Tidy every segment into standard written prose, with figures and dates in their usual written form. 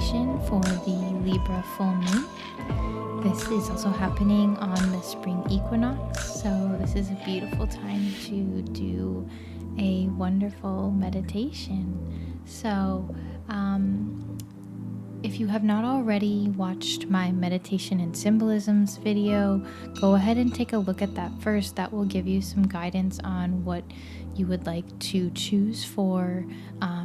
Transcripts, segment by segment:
meditation for the Libra full moon. This is also happening on the spring equinox, so this is a beautiful time to do a wonderful meditation. So if you have not already watched my meditation and symbolisms video, go ahead and take a look at that first. That will give you some guidance on what you would like to choose for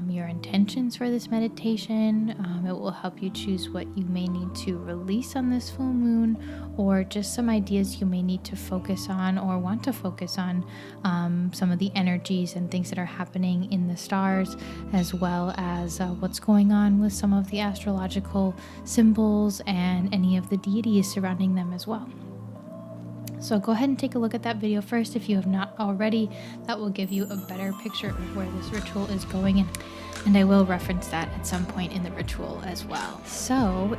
your intentions for this meditation. It will help you choose what you may need to release on this full moon, or just some ideas you may need to focus on or want to focus on, some of the energies and things that are happening in the stars, as well as what's going on with some of the astrological symbols and any of the deities surrounding them as well. So go ahead and take a look at that video first if you have not already. That will give you a better picture of where this ritual is going, and I will reference that at some point in the ritual as well. So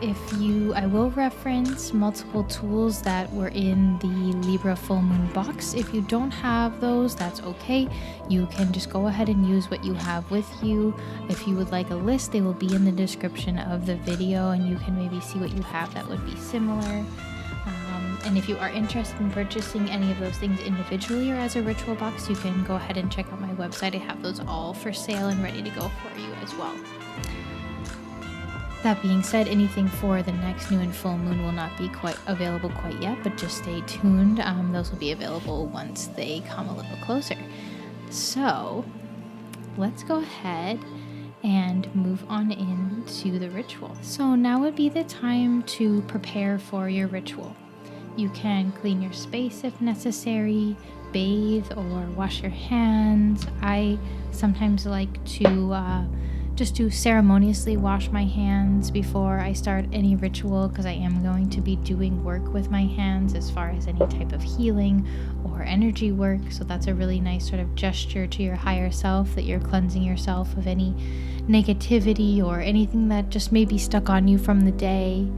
I will reference multiple tools that were in the Libra full moon box. If you don't have those, that's okay. You can just go ahead and use what you have with you. If you would like a list, they will be in the description of the video, and you can maybe see what you have that would be similar. And if you are interested in purchasing any of those things individually or as a ritual box, you can go ahead and check out my website. I have those all for sale and ready to go for you as well. That being said, anything for the next new and full moon will not be quite available quite yet, but just stay tuned. Those will be available once they come a little closer. So let's go ahead and move on into the ritual. So now would be the time to prepare for your ritual. You can clean your space if necessary, bathe or wash your hands. I sometimes like to just to ceremoniously wash my hands before I start any ritual, because I am going to be doing work with my hands as far as any type of healing or energy work. So that's a really nice sort of gesture to your higher self, that you're cleansing yourself of any negativity or anything that just may be stuck on you from the day.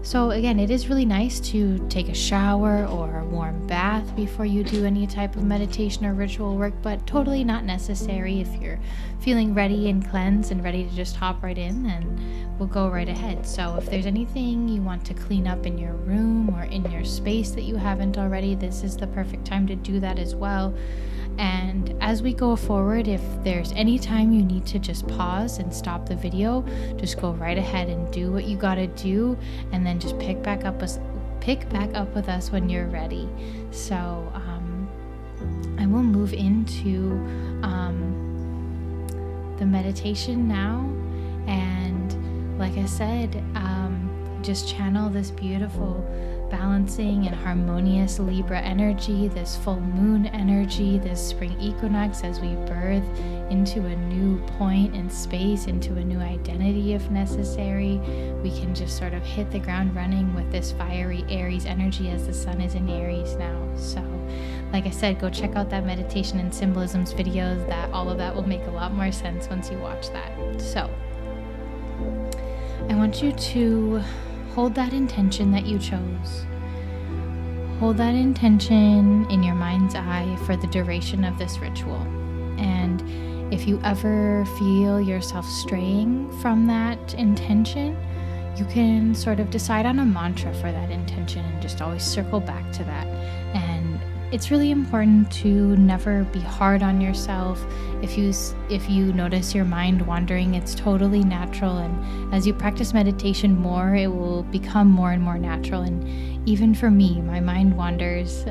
So again, it is really nice to take a shower or a warm bath before you do any type of meditation or ritual work, but totally not necessary. If you're feeling ready and cleansed and ready to just hop right in, then we'll go right ahead. So if there's anything you want to clean up in your room or in your space that you haven't already, this is the perfect time to do that as well. And as we go forward, if there's any time you need to just pause and stop the video, just go right ahead and do what you gotta do, and then just pick back up with us when you're ready. So I will move into the meditation now, and like I said, just channel this beautiful balancing and harmonious Libra energy, this full moon energy, this spring equinox, as we birth into a new point in space, into a new identity if necessary. We can just sort of hit the ground running with this fiery Aries energy, as the sun is in Aries now. So like I said, go check out that meditation and symbolisms videos. That all of that will make a lot more sense once you watch that. So I want you to hold that intention that you chose. Hold that intention in your mind's eye for the duration of this ritual. And if you ever feel yourself straying from that intention, you can sort of decide on a mantra for that intention and just always circle back to that. And it's really important to never be hard on yourself. If you notice your mind wandering, it's totally natural, and as you practice meditation more, it will become more and more natural. And even for me, my mind wanders.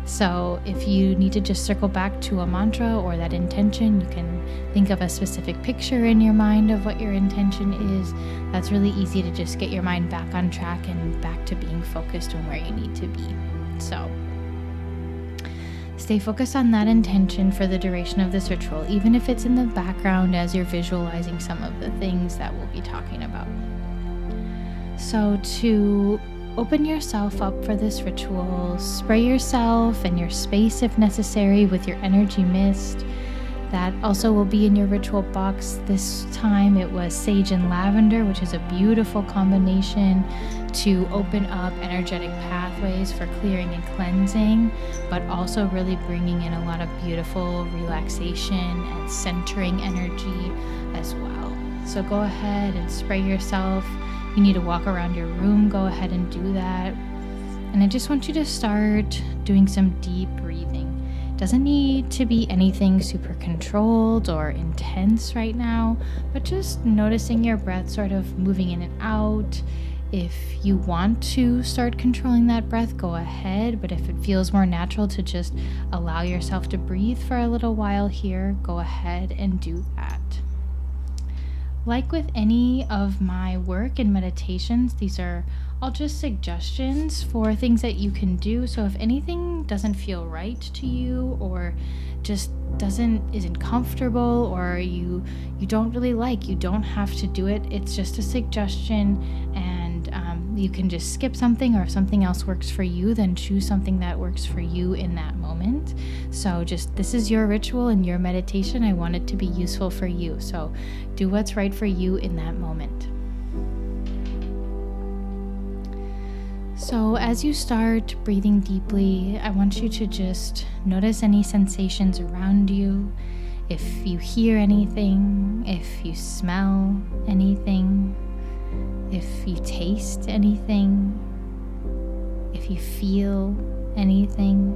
So if you need to just circle back to a mantra or that intention, you can think of a specific picture in your mind of what your intention is. That's really easy to just get your mind back on track and back to being focused on where you need to be. So stay focused on that intention for the duration of this ritual, even if it's in the background as you're visualizing some of the things that we'll be talking about. So to open yourself up for this ritual, spray yourself and your space if necessary with your energy mist. That also will be in your ritual box. This time it was sage and lavender, which is a beautiful combination to open up energetic pathways for clearing and cleansing, but also really bringing in a lot of beautiful relaxation and centering energy as well. So go ahead and spray yourself. You need to walk around your room, go ahead and do that. And I just want you to start doing some deep breathing. Doesn't need to be anything super controlled or intense right now, but just noticing your breath sort of moving in and out. If you want to start controlling that breath, go ahead, but if it feels more natural to just allow yourself to breathe for a little while here, go ahead and do that. Like with any of my work and meditations, these are all just suggestions for things that you can do. So if anything doesn't feel right to you, or just isn't comfortable, or you don't really like, you don't have to do it. It's just a suggestion, and you can just skip something, or if something else works for you, then choose something that works for you in that moment. So just, this is your ritual and your meditation. I want it to be useful for you. So do what's right for you in that moment. So as you start breathing deeply, I want you to just notice any sensations around you. If you hear anything, if you smell anything, if you taste anything, if you feel anything.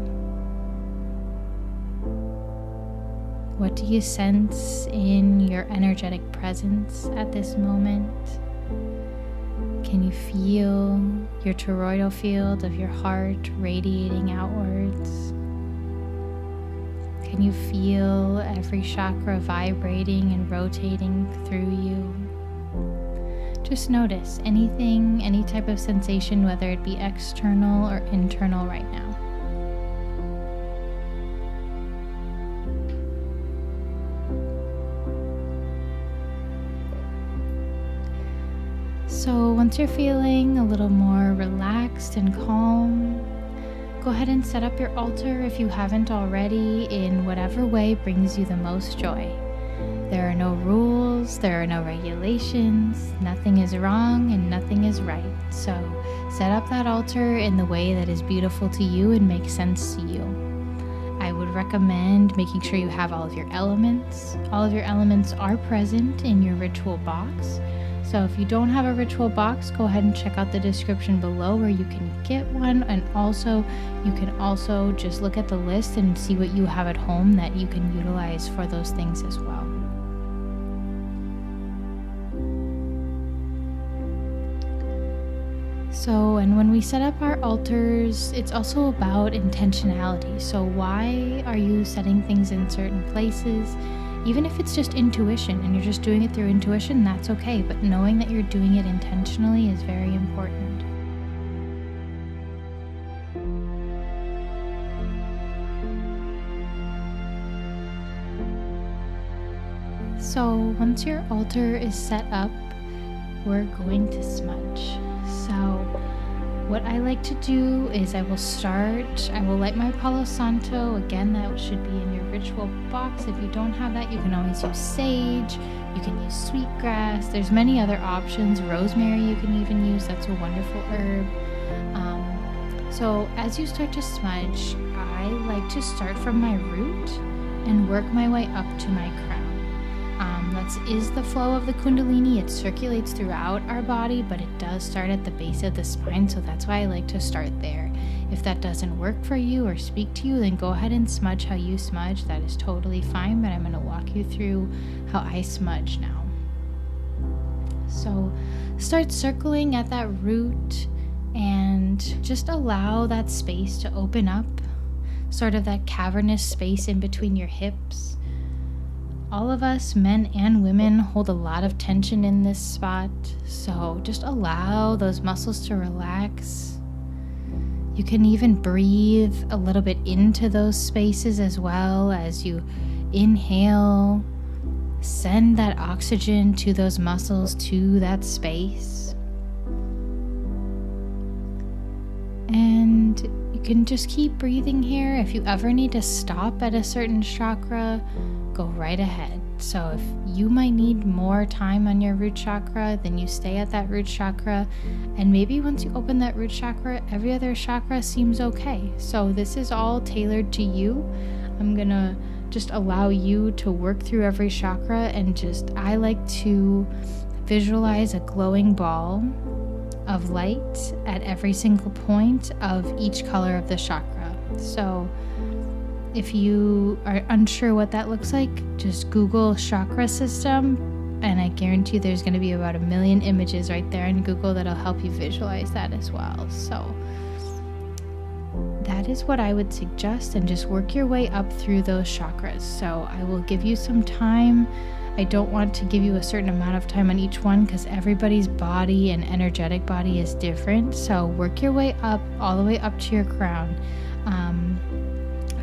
What do you sense in your energetic presence at this moment? Can you feel your toroidal field of your heart radiating outwards? Can you feel every chakra vibrating and rotating through you? Just notice anything, any type of sensation, whether it be external or internal right now. So once you're feeling a little more relaxed and calm, go ahead and set up your altar if you haven't already, in whatever way brings you the most joy. There are no rules, there are no regulations, nothing is wrong and nothing is right. So set up that altar in the way that is beautiful to you and makes sense to you. I would recommend making sure you have all of your elements. All of your elements are present in your ritual box. So if you don't have a ritual box, go ahead and check out the description below where you can get one, and also you can also just look at the list and see what you have at home that you can utilize for those things as well. So, and when we set up our altars, it's also about intentionality. So why are you setting things in certain places? Even if it's just intuition and you're just doing it through intuition, that's okay. But knowing that you're doing it intentionally is very important. So once your altar is set up, we're going to smudge. So what I like to do is I will light my Palo Santo. Again, that should be in your ritual box. If you don't have that, you can always use sage, you can use sweetgrass. There's many other options. Rosemary you can even use, that's a wonderful herb. So as you start to smudge, I like to start from my root and work my way up to my crown. That is the flow of the Kundalini. It circulates throughout our body, but it does start at the base of the spine, so that's why I like to start there. If that doesn't work for you or speak to you, then go ahead and smudge how you smudge. That is totally fine, but I'm going to walk you through how I smudge now. So start circling at that root and just allow that space to open up, sort of that cavernous space in between your hips. All of us, men and women, hold a lot of tension in this spot, so just allow those muscles to relax. You can even breathe a little bit into those spaces as well as you inhale. Send that oxygen to those muscles, to that space. And you can just keep breathing here. If you ever need to stop at a certain chakra, go right ahead. So if you might need more time on your root chakra, then you stay at that root chakra. And maybe once you open that root chakra, every other chakra seems okay. So this is all tailored to you. I'm gonna just allow you to work through every chakra, and I like to visualize a glowing ball of light at every single point of each color of the chakra. So if you are unsure what that looks like, just Google chakra system, and I guarantee there's going to be about 1 million images right there in Google that'll help you visualize that as well. So that is what I would suggest, and just work your way up through those chakras. So I will give you some time. I don't want to give you a certain amount of time on each one because everybody's body and energetic body is different. So work your way up, all the way up to your crown.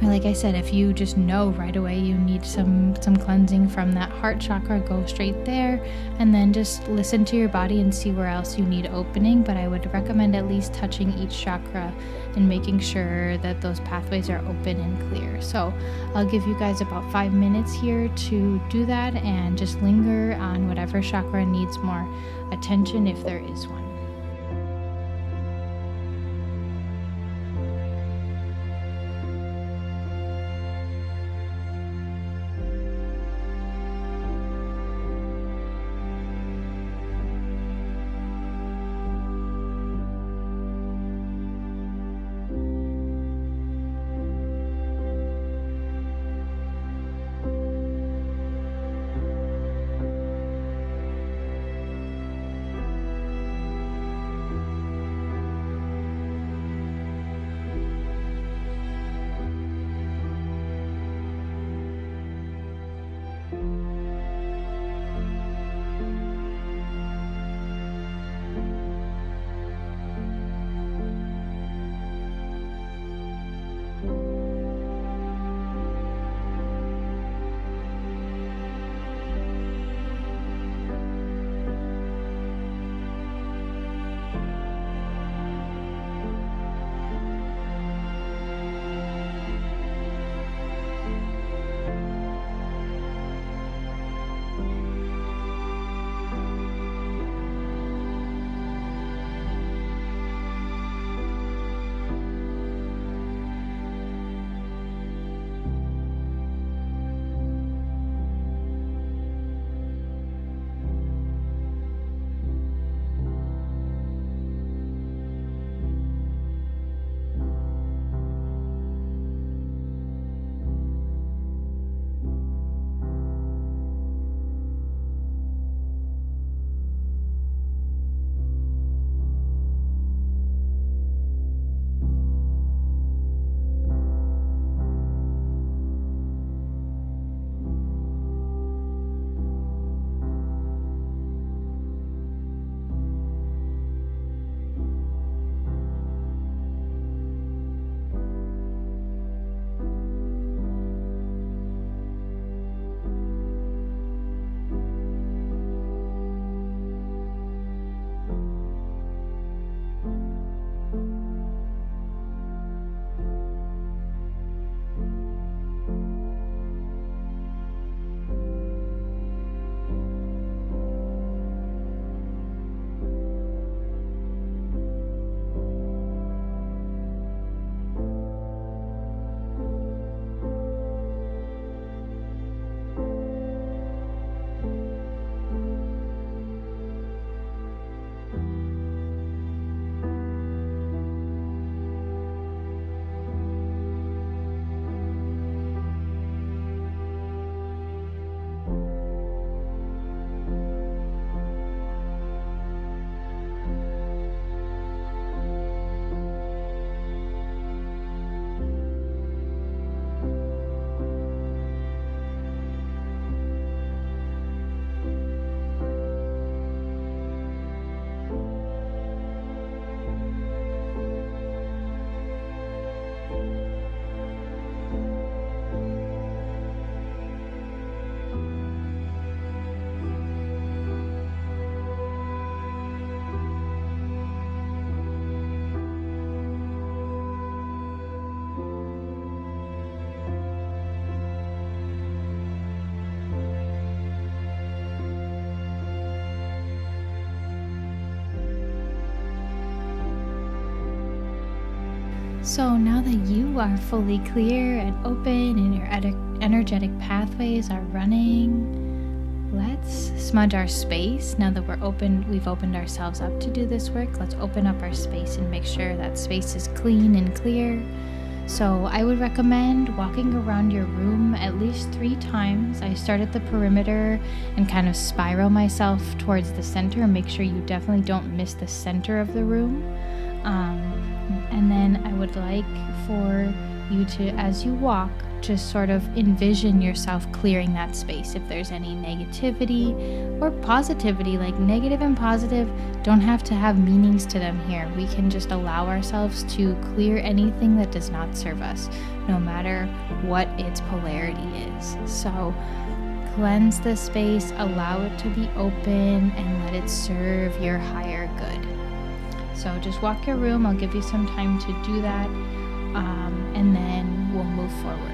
Like I said, if you just know right away you need some cleansing from that heart chakra, go straight there, and then just listen to your body and see where else you need opening. But I would recommend at least touching each chakra and making sure that those pathways are open and clear. So I'll give you guys about 5 minutes here to do that, and just linger on whatever chakra needs more attention if there is one. So now that you are fully clear and open and your energetic pathways are running, let's smudge our space. Now that we've opened ourselves up to do this work, let's open up our space and make sure that space is clean and clear. So I would recommend walking around your room at least 3 times. I start at the perimeter and kind of spiral myself towards the center and make sure you definitely don't miss the center of the room. And then I would like for you to, as you walk, just sort of envision yourself clearing that space. If there's any negativity or positivity, like negative and positive don't have to have meanings to them here. We can just allow ourselves to clear anything that does not serve us, no matter what its polarity is. So cleanse the space, allow it to be open, and let it serve your higher good. So just walk your room. I'll give you some time to do that, and then we'll move forward.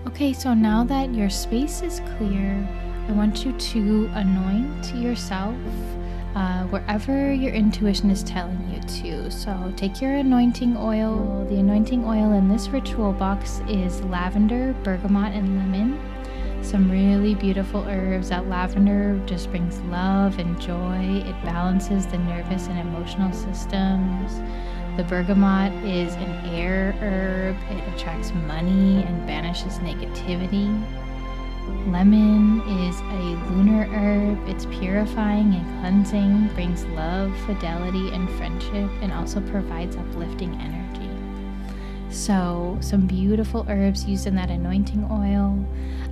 Okay, so now that your space is clear, I want you to anoint yourself wherever your intuition is telling you to. So take your anointing oil. The anointing oil in this ritual box is lavender, bergamot, and lemon. Some really beautiful herbs. That lavender just brings love and joy. It balances the nervous and emotional systems. The bergamot is an air herb. It attracts money and banishes negativity. Lemon is a lunar herb. It's purifying and cleansing, brings love, fidelity, and friendship, and also provides uplifting energy. So, some beautiful herbs used in that anointing oil.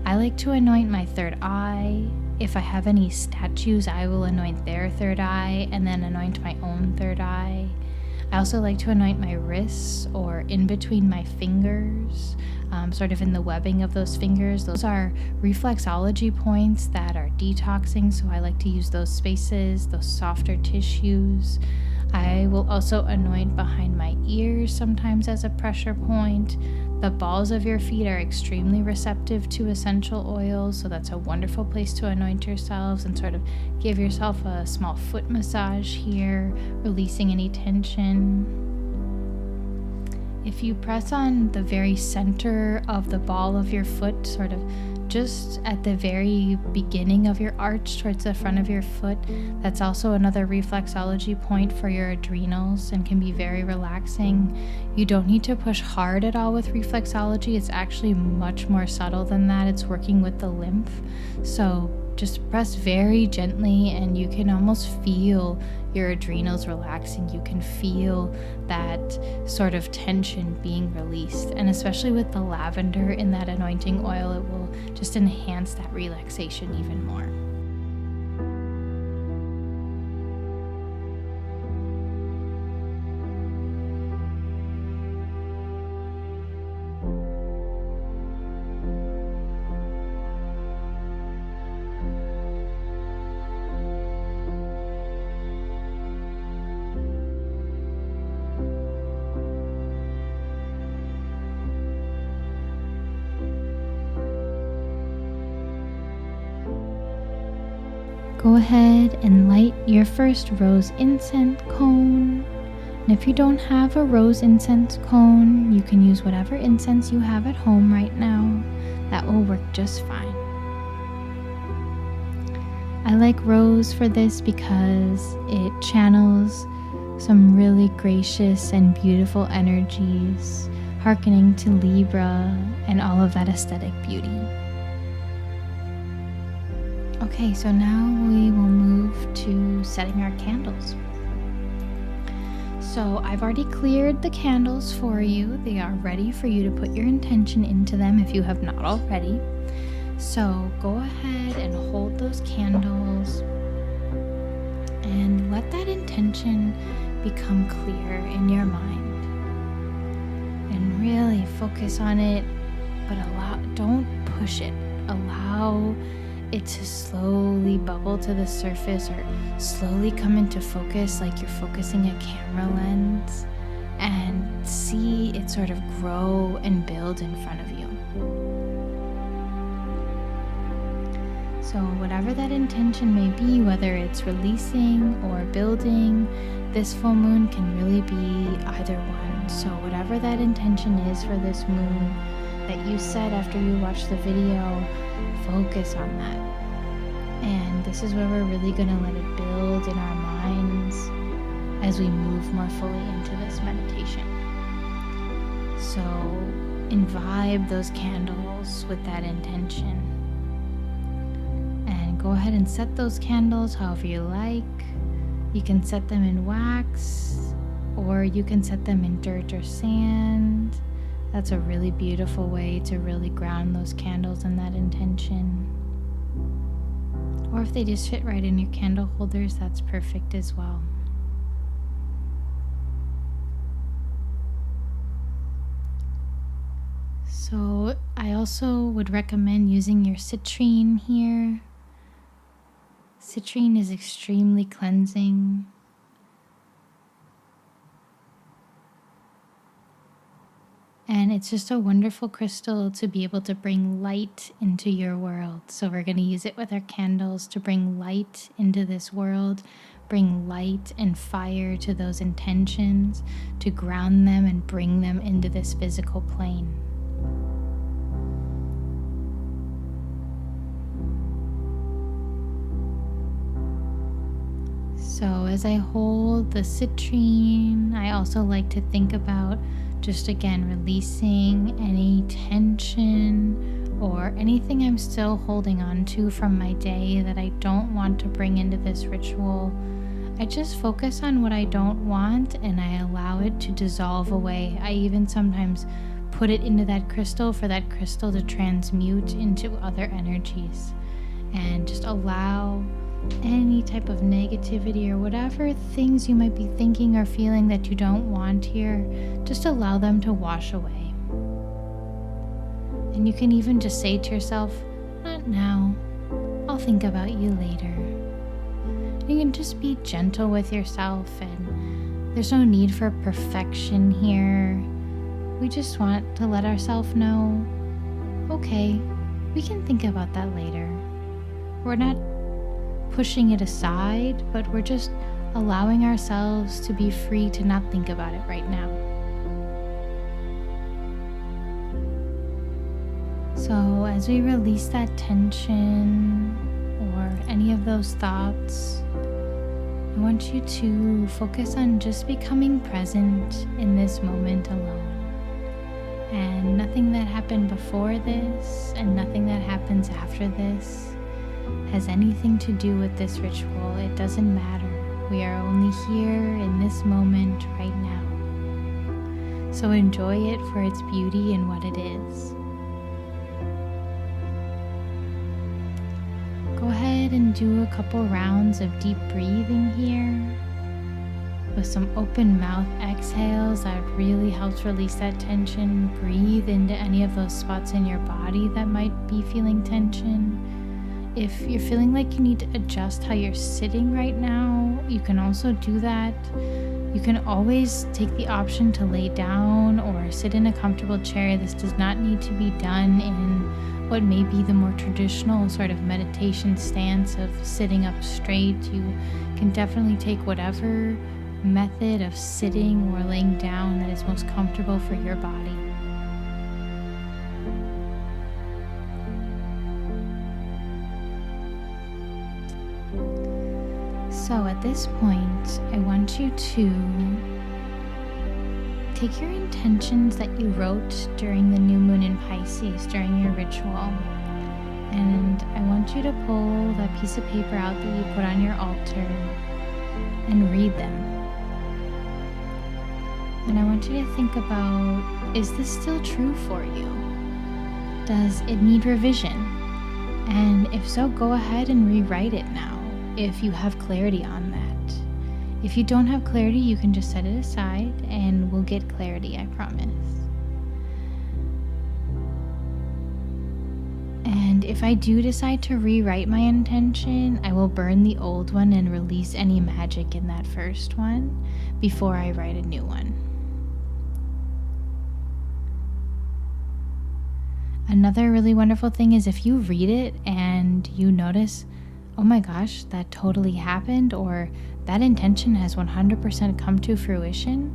I like to anoint my third eye. If I have any statues, I will anoint their third eye and then anoint my own third eye. I also like to anoint my wrists or in between my fingers, sort of in the webbing of those fingers. Those are reflexology points that are detoxing, so I like to use those spaces, those softer tissues. I will also anoint behind my ears sometimes as a pressure point. The balls of your feet are extremely receptive to essential oils, so that's a wonderful place to anoint yourselves and sort of give yourself a small foot massage here, releasing any tension. If you press on the very center of the ball of your foot, sort of just at the very beginning of your arch towards the front of your foot, that's also another reflexology point for your adrenals and can be very relaxing. You don't need to push hard at all with reflexology. It's actually much more subtle than that. It's working with the lymph. So just press very gently and you can almost feel your adrenals relaxing. You can feel that sort of tension being released. And especially with the lavender in that anointing oil, it will just enhance that relaxation even more. Go ahead and light your first rose incense cone. And if you don't have a rose incense cone, you can use whatever incense you have at home right now. That will work just fine. I like rose for this because it channels some really gracious and beautiful energies, hearkening to Libra and all of that aesthetic beauty. Okay, so now we will move to setting our candles. So I've already cleared the candles for you. They are ready for you to put your intention into them if you have not already. So go ahead and hold those candles and let that intention become clear in your mind. And really focus on it, but don't push it. Allow it to slowly bubble to the surface or slowly come into focus like you're focusing a camera lens, and see it sort of grow and build in front of you. So whatever that intention may be, whether it's releasing or building, this full moon can really be either one. So whatever that intention is for this moon that you set after you watch the video, focus on that. And this is where we're really going to let it build in our minds as we move more fully into this meditation. So imbibe those candles with that intention. And go ahead and set those candles however you like. You can set them in wax, or you can set them in dirt or sand. That's a really beautiful way to really ground those candles in that intention. Or if they just fit right in your candle holders, that's perfect as well. So I also would recommend using your citrine here. Citrine is extremely cleansing. And it's just a wonderful crystal to be able to bring light into your world. So we're going to use it with our candles to bring light into this world, bring light and fire to those intentions, to ground them and bring them into this physical plane. So as I hold the citrine, I also like to think about just again releasing any tension or anything I'm still holding on to from my day that I don't want to bring into this ritual. I just focus on what I don't want and I allow it to dissolve away. I even sometimes put it into that crystal for that crystal to transmute into other energies, and just allow any type of negativity or whatever things you might be thinking or feeling that you don't want here, just allow them to wash away. And you can even just say to yourself, not now, I'll think about you later. You can just be gentle with yourself, and there's no need for perfection here. We just want to let ourselves know, okay, we can think about that later. We're not pushing it aside, but we're just allowing ourselves to be free to not think about it right now. So as we release that tension or any of those thoughts, I want you to focus on just becoming present in this moment alone. And nothing that happened before this and nothing that happens after this has anything to do with this ritual. It doesn't matter. We are only here in this moment right now. So enjoy it for its beauty and what it is. Go ahead and do a couple rounds of deep breathing here with some open mouth exhales that really helps release that tension. Breathe into any of those spots in your body that might be feeling tension. If you're feeling like you need to adjust how you're sitting right now, you can also do that. You can always take the option to lay down or sit in a comfortable chair. This does not need to be done in what may be the more traditional sort of meditation stance of sitting up straight. You can definitely take whatever method of sitting or laying down that is most comfortable for your body. So at this point, I want you to take your intentions that you wrote during the new moon in Pisces, during your ritual, and I want you to pull that piece of paper out that you put on your altar and read them. And I want you to think about, is this still true for you? Does it need revision? And if so, go ahead and rewrite it now, if you have clarity on that. If you don't have clarity, you can just set it aside and we'll get clarity, I promise. And if I do decide to rewrite my intention, I will burn the old one and release any magic in that first one before I write a new one. Another really wonderful thing is if you read it and you notice, oh my gosh, that totally happened, or that intention has 100% come to fruition,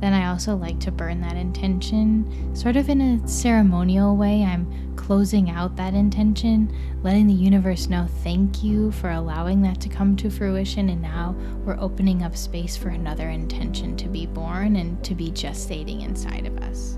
then I also like to burn that intention sort of in a ceremonial way. I'm closing out that intention, letting the universe know thank you for allowing that to come to fruition, and now we're opening up space for another intention to be born and to be gestating inside of us.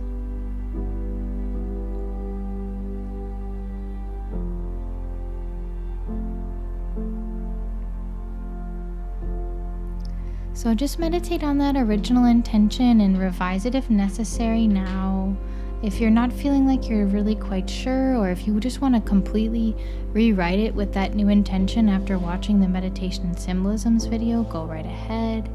So just meditate on that original intention and revise it if necessary now. If you're not feeling like you're really quite sure, or if you just want to completely rewrite it with that new intention after watching the meditation and symbolisms video, go right ahead.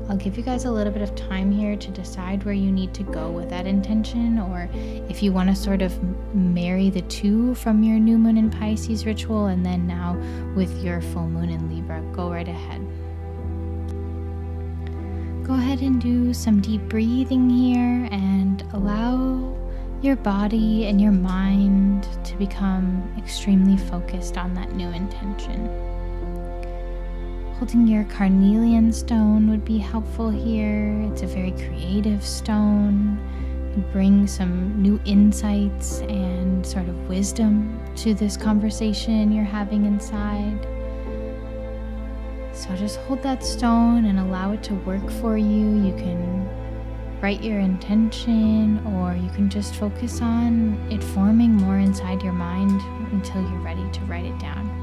I'll give you guys a little bit of time here to decide where you need to go with that intention, or if you want to sort of marry the two from your new moon in Pisces ritual and then now with your full moon in Libra, go right ahead. Go ahead and do some deep breathing here and allow your body and your mind to become extremely focused on that new intention. Holding your Carnelian stone would be helpful here. It's a very creative stone. It brings some new insights and sort of wisdom to this conversation you're having inside. So just hold that stone and allow it to work for you. You can write your intention, or you can just focus on it forming more inside your mind until you're ready to write it down.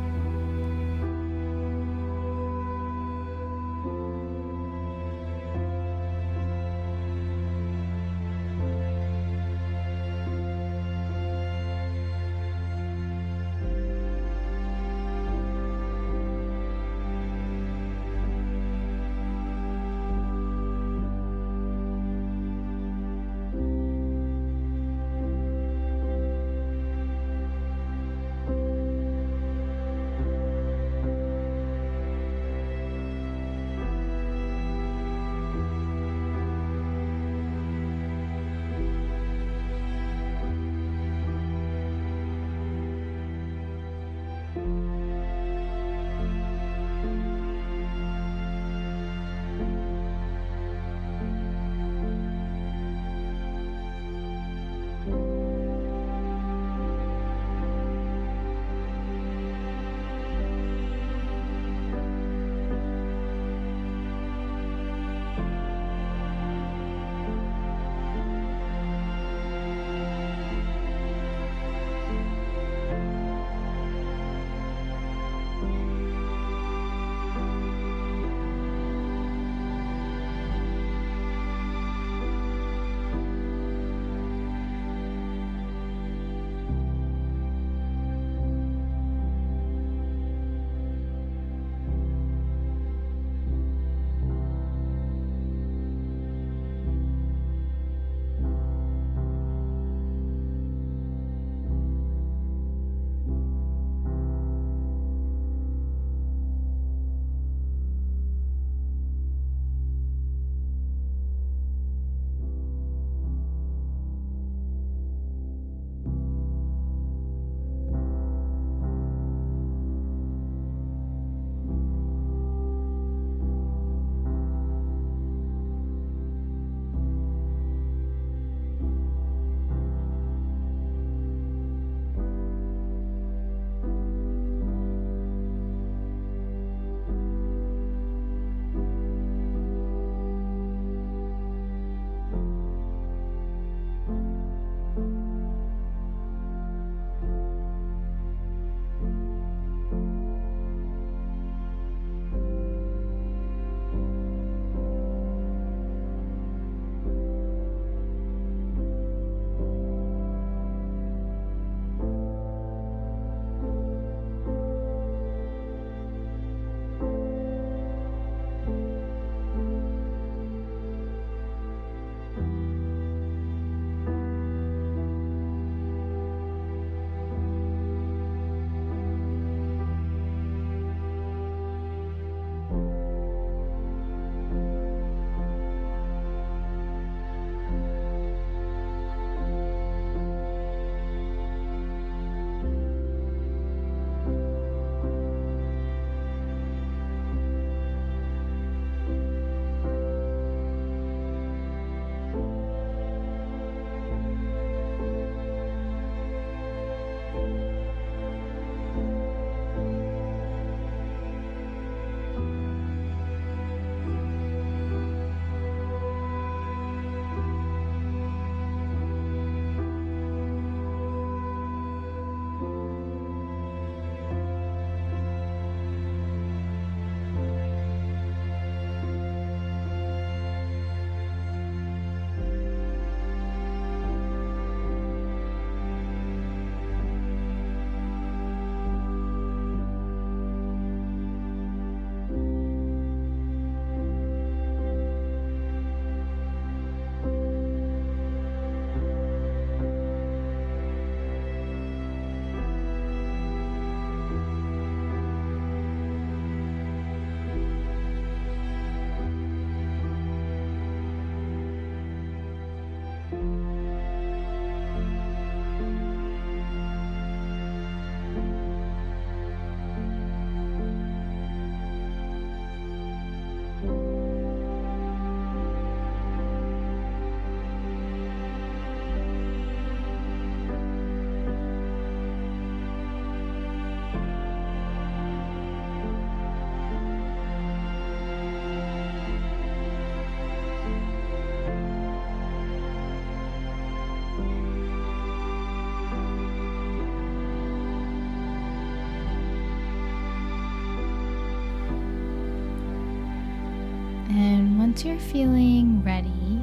once you're feeling ready,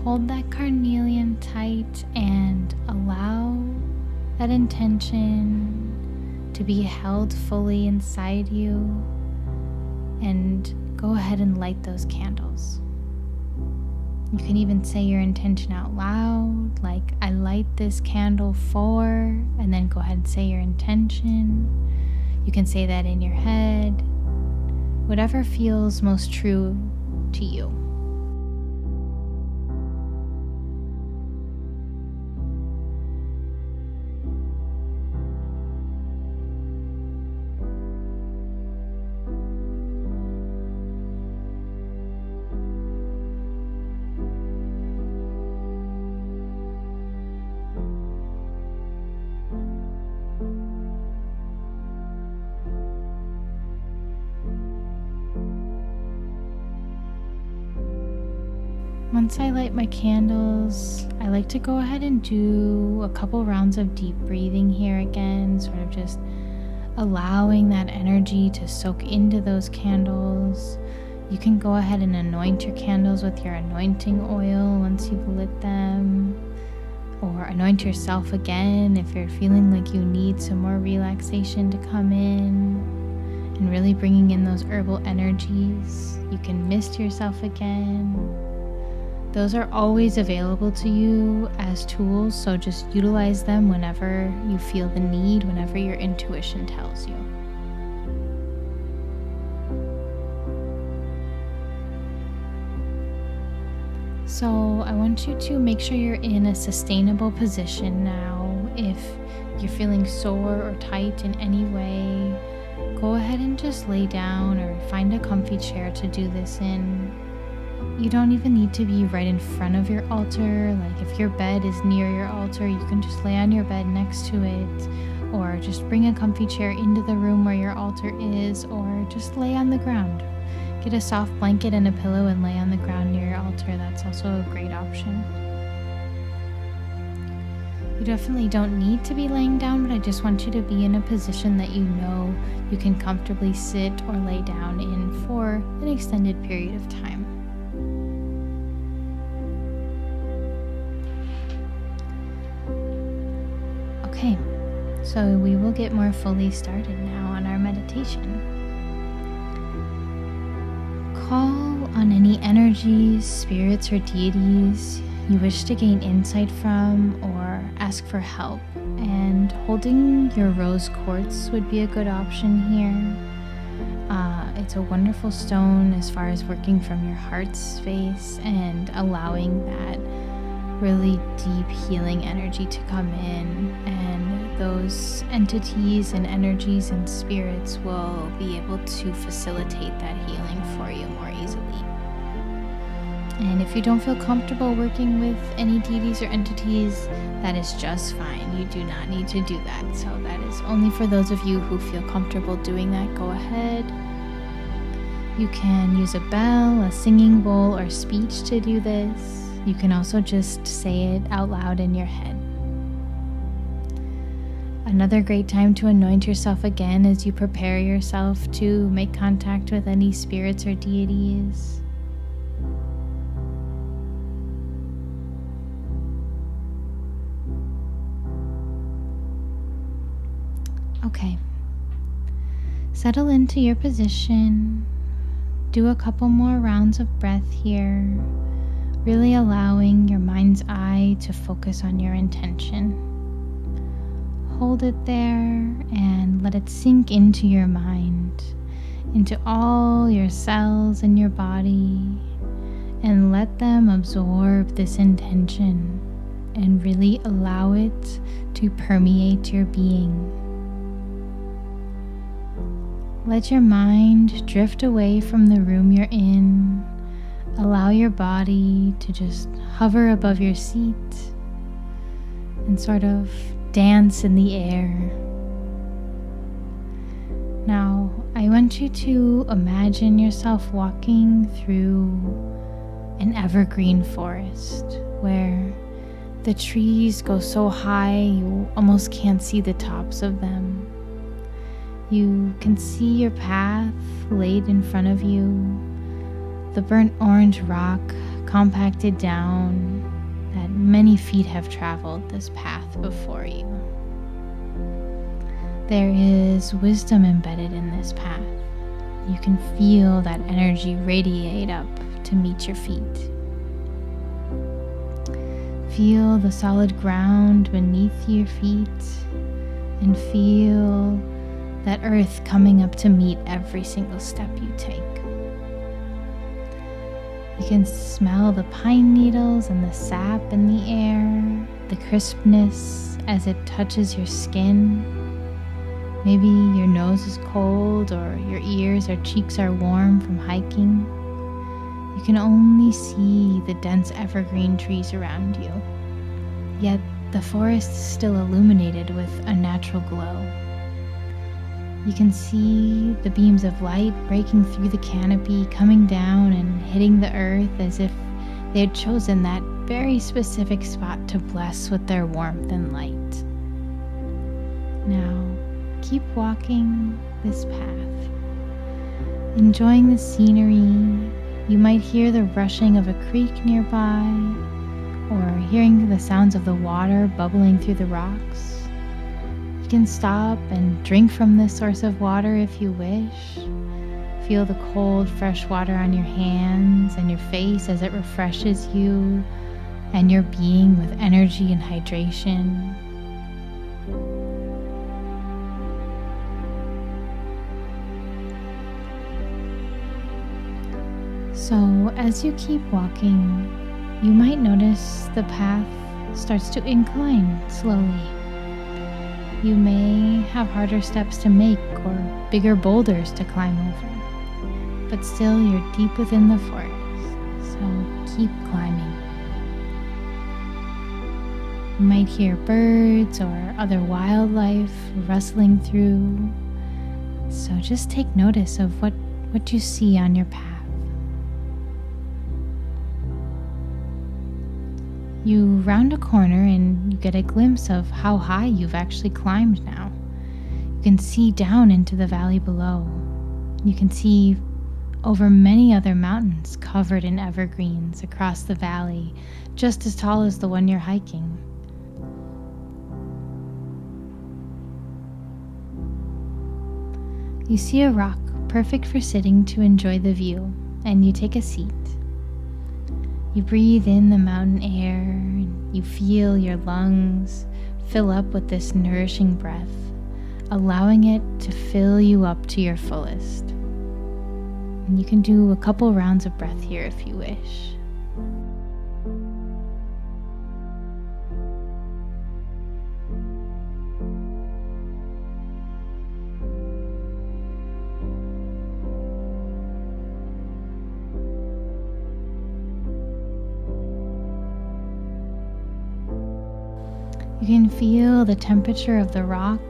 hold that carnelian tight and allow that intention to be held fully inside you, and go ahead and light those candles. You can even say your intention out loud, like, I light this candle for, and then go ahead and say your intention. You can say that in your head, whatever feels most true to you. Once I light my candles, I like to go ahead and do a couple rounds of deep breathing here again, sort of just allowing that energy to soak into those candles. You can go ahead and anoint your candles with your anointing oil once you've lit them, or anoint yourself again if you're feeling like you need some more relaxation to come in, and really bringing in those herbal energies. You can mist yourself again. Those are always available to you as tools, so just utilize them whenever you feel the need, whenever your intuition tells you. So I want you to make sure you're in a sustainable position now. If you're feeling sore or tight in any way, go ahead and just lay down or find a comfy chair to do this in. You don't even need to be right in front of your altar. Like if your bed is near your altar, you can just lay on your bed next to it, or just bring a comfy chair into the room where your altar is, or just lay on the ground. Get a soft blanket and a pillow and lay on the ground near your altar. That's also a great option. You definitely don't need to be laying down, but I just want you to be in a position that you know you can comfortably sit or lay down in for an extended period of time. Okay, so we will get more fully started now on our meditation. Call on any energies, spirits, or deities you wish to gain insight from or ask for help, and holding your rose quartz would be a good option here. It's a wonderful stone as far as working from your heart space and allowing that really deep healing energy to come in, and those entities and energies and spirits will be able to facilitate that healing for you more easily. And if you don't feel comfortable working with any deities or entities, that is just fine. You do not need to do that. So that is only for those of you who feel comfortable doing that. Go ahead. You can use a bell, a singing bowl, or speech to do this. You can also just say it out loud in your head. Another great time to anoint yourself again as you prepare yourself to make contact with any spirits or deities. Okay. Settle into your position. Do a couple more rounds of breath here, really allowing your mind's eye to focus on your intention. Hold it there and let it sink into your mind, into all your cells in your body, and let them absorb this intention and really allow it to permeate your being. Let your mind drift away from the room you're in. Allow your body to just hover above your seat and sort of dance in the air. Now, I want you to imagine yourself walking through an evergreen forest where the trees go so high you almost can't see the tops of them. You can see your path laid in front of you, the burnt orange rock compacted down that many feet have traveled this path before you. There is wisdom embedded in this path. You can feel that energy radiate up to meet your feet. Feel the solid ground beneath your feet and feel that earth coming up to meet every single step you take. You can smell the pine needles and the sap in the air, the crispness as it touches your skin. Maybe your nose is cold or your ears or cheeks are warm from hiking. You can only see the dense evergreen trees around you, yet the forest is still illuminated with a natural glow. You can see the beams of light breaking through the canopy, coming down and hitting the earth as if they had chosen that very specific spot to bless with their warmth and light. Now, keep walking this path, enjoying the scenery. You might hear the rushing of a creek nearby, or hearing the sounds of the water bubbling through the rocks. You can stop and drink from this source of water if you wish. Feel the cold, fresh water on your hands and your face as it refreshes you and your being with energy and hydration. So, as you keep walking, you might notice the path starts to incline slowly. You may have harder steps to make or bigger boulders to climb over, but still you're deep within the forest, so keep climbing. You might hear birds or other wildlife rustling through, so just take notice of what you see on your path. You round a corner and you get a glimpse of how high you've actually climbed now. You can see down into the valley below. You can see over many other mountains covered in evergreens across the valley, just as tall as the one you're hiking. You see a rock perfect for sitting to enjoy the view, and you take a seat. You breathe in the mountain air, and you feel your lungs fill up with this nourishing breath, allowing it to fill you up to your fullest. And you can do a couple rounds of breath here if you wish. You can feel the temperature of the rock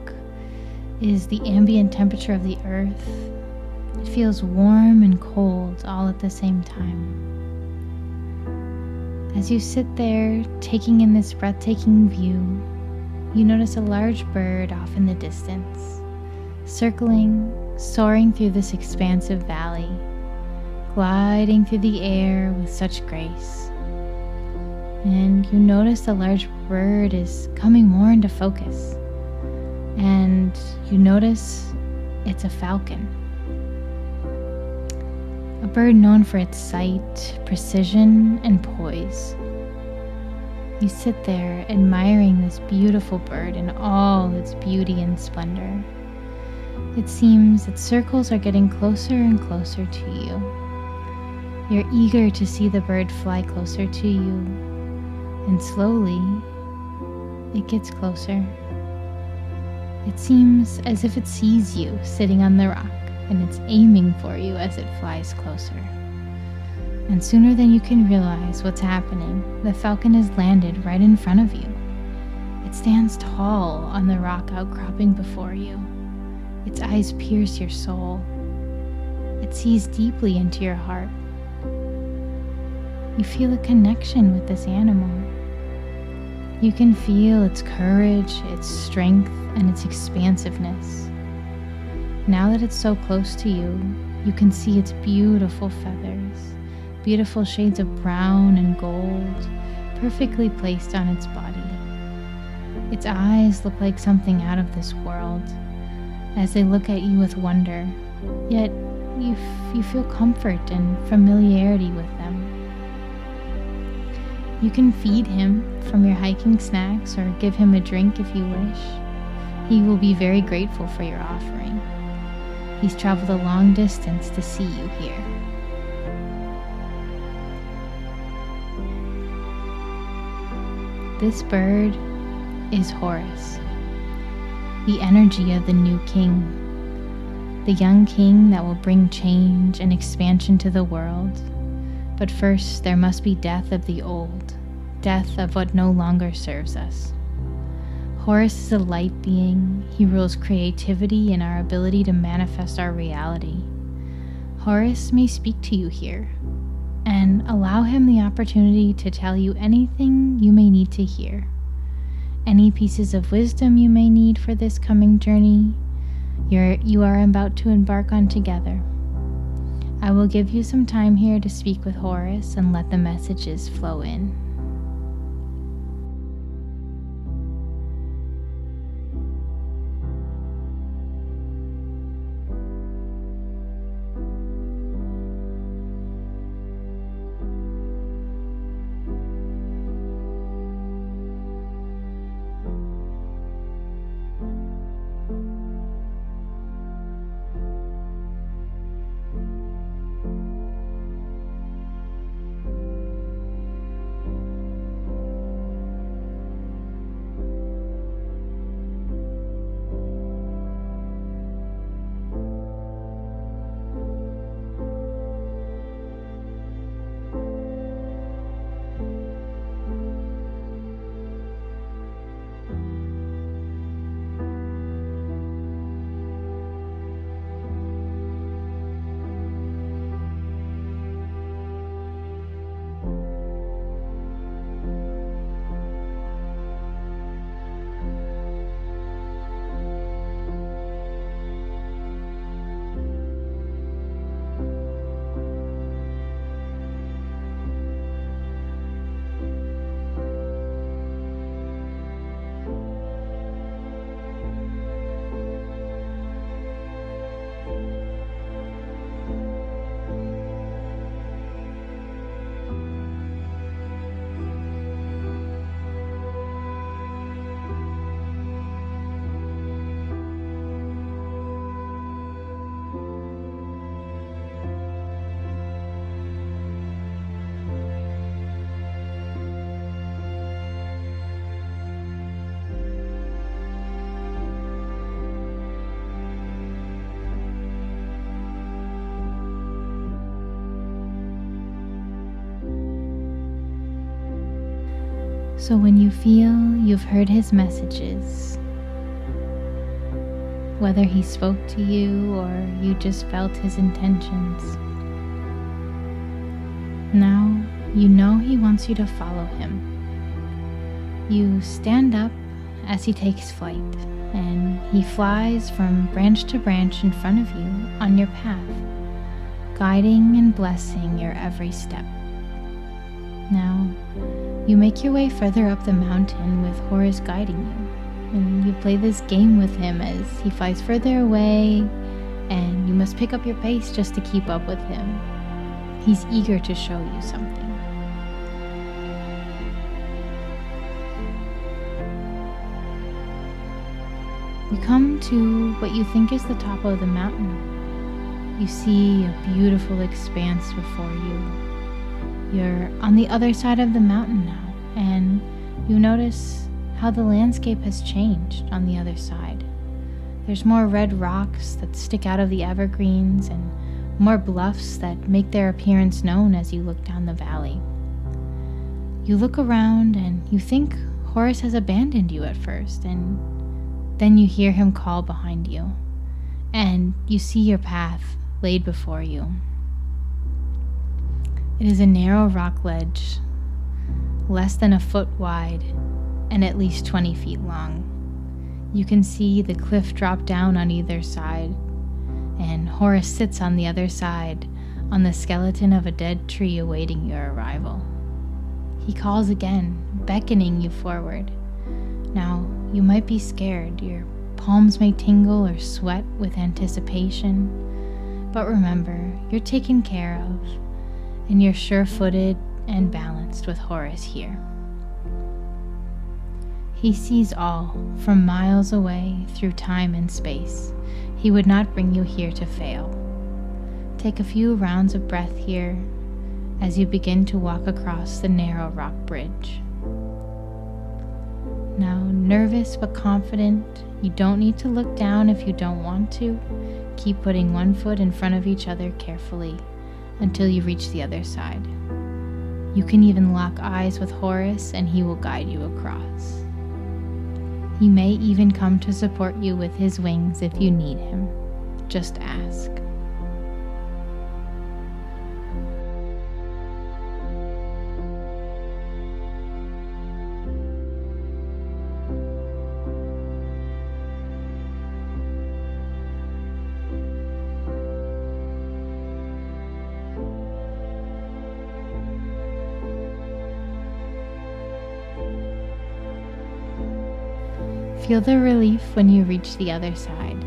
is the ambient temperature of the earth. It feels warm and cold all at the same time. As you sit there, taking in this breathtaking view, you notice a large bird off in the distance, circling, soaring through this expansive valley, gliding through the air with such grace. And you notice the large bird is coming more into focus. And you notice it's a falcon. A bird known for its sight, precision, and poise. You sit there admiring this beautiful bird in all its beauty and splendor. It seems its circles are getting closer and closer to you. You're eager to see the bird fly closer to you. And slowly, it gets closer. It seems as if it sees you sitting on the rock, and it's aiming for you as it flies closer. And sooner than you can realize what's happening, the falcon has landed right in front of you. It stands tall on the rock outcropping before you. Its eyes pierce your soul. It sees deeply into your heart. You feel a connection with this animal. You can feel its courage, its strength, and its expansiveness. Now that it's so close to you, you can see its beautiful feathers, beautiful shades of brown and gold, perfectly placed on its body. Its eyes look like something out of this world, as they look at you with wonder, yet you feel comfort and familiarity with them. You can feed him from your hiking snacks or give him a drink if you wish. He will be very grateful for your offering. He's traveled a long distance to see you here. This bird is Horus, the energy of the new king, the young king that will bring change and expansion to the world. But first, there must be death of the old, death of what no longer serves us. Horus is a light being. He rules creativity and our ability to manifest our reality. Horus may speak to you here, and allow him the opportunity to tell you anything you may need to hear. Any pieces of wisdom you may need for this coming journey you are about to embark on together. I will give you some time here to speak with Horus and let the messages flow in. So when you feel you've heard his messages, whether he spoke to you or you just felt his intentions, now you know he wants you to follow him. You stand up as he takes flight, and he flies from branch to branch in front of you on your path, guiding and blessing your every step. Now, you make your way further up the mountain with Horus guiding you, and you play this game with him as he flies further away, and you must pick up your pace just to keep up with him. He's eager to show you something. You come to what you think is the top of the mountain. You see a beautiful expanse before you. You're on the other side of the mountain now, and you notice how the landscape has changed on the other side. There's more red rocks that stick out of the evergreens and more bluffs that make their appearance known as you look down the valley. You look around and you think Horus has abandoned you at first, and then you hear him call behind you, and you see your path laid before you. It is a narrow rock ledge, less than a foot wide and at least 20 feet long. You can see the cliff drop down on either side, and Horus sits on the other side on the skeleton of a dead tree awaiting your arrival. He calls again, beckoning you forward. Now, you might be scared. Your palms may tingle or sweat with anticipation. But remember, you're taken care of, and you're sure-footed and balanced with Horus here. He sees all, from miles away through time and space. He would not bring you here to fail. Take a few rounds of breath here as you begin to walk across the narrow rock bridge. Now, nervous but confident, you don't need to look down if you don't want to. Keep putting one foot in front of each other carefully until you reach the other side. You can even lock eyes with Horus and he will guide you across. He may even come to support you with his wings if you need him. Just ask. Feel the relief when you reach the other side,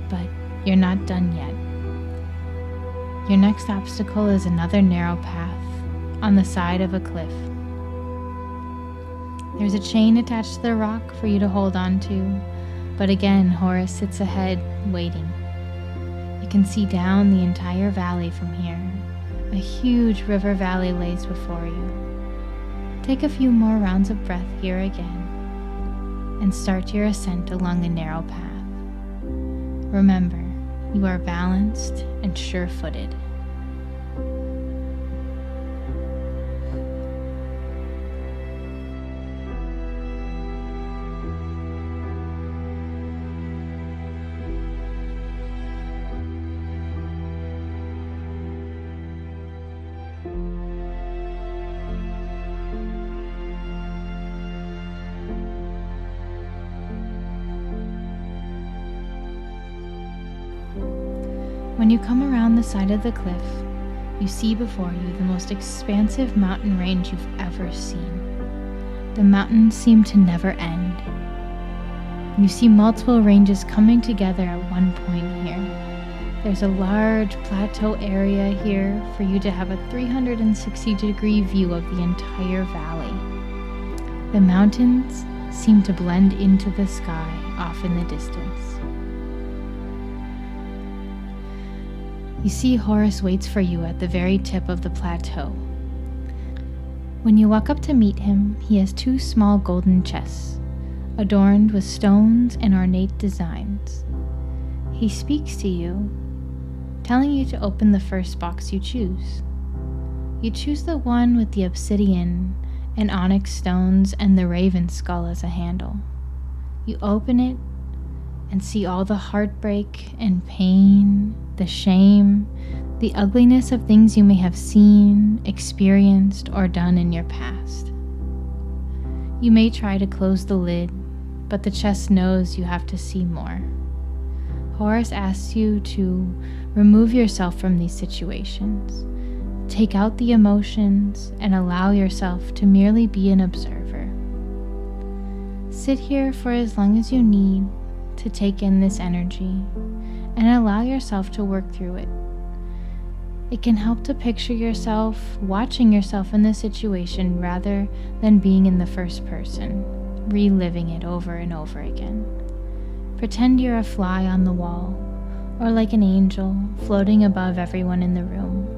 but you're not done yet. Your next obstacle is another narrow path on the side of a cliff. There's a chain attached to the rock for you to hold on to, but again, Horus sits ahead, waiting. You can see down the entire valley from here. A huge river valley lays before you. Take a few more rounds of breath here again, and start your ascent along the narrow path. Remember, you are balanced and sure-footed. When you come around the side of the cliff, you see before you the most expansive mountain range you've ever seen. The mountains seem to never end. You see multiple ranges coming together at one point here. There's a large plateau area here for you to have a 360-degree view of the entire valley. The mountains seem to blend into the sky off in the distance. You see Horus waits for you at the very tip of the plateau. When you walk up to meet him, he has two small golden chests, adorned with stones and ornate designs. He speaks to you, telling you to open the first box you choose. You choose the one with the obsidian and onyx stones and the raven skull as a handle. You open it and see all the heartbreak and pain, the shame, the ugliness of things you may have seen, experienced, or done in your past. You may try to close the lid, but the chest knows you have to see more. Horus asks you to remove yourself from these situations, take out the emotions, and allow yourself to merely be an observer. Sit here for as long as you need to take in this energy and allow yourself to work through it. It can help to picture yourself watching yourself in the situation rather than being in the first person, reliving it over and over again. Pretend you're a fly on the wall, or like an angel floating above everyone in the room.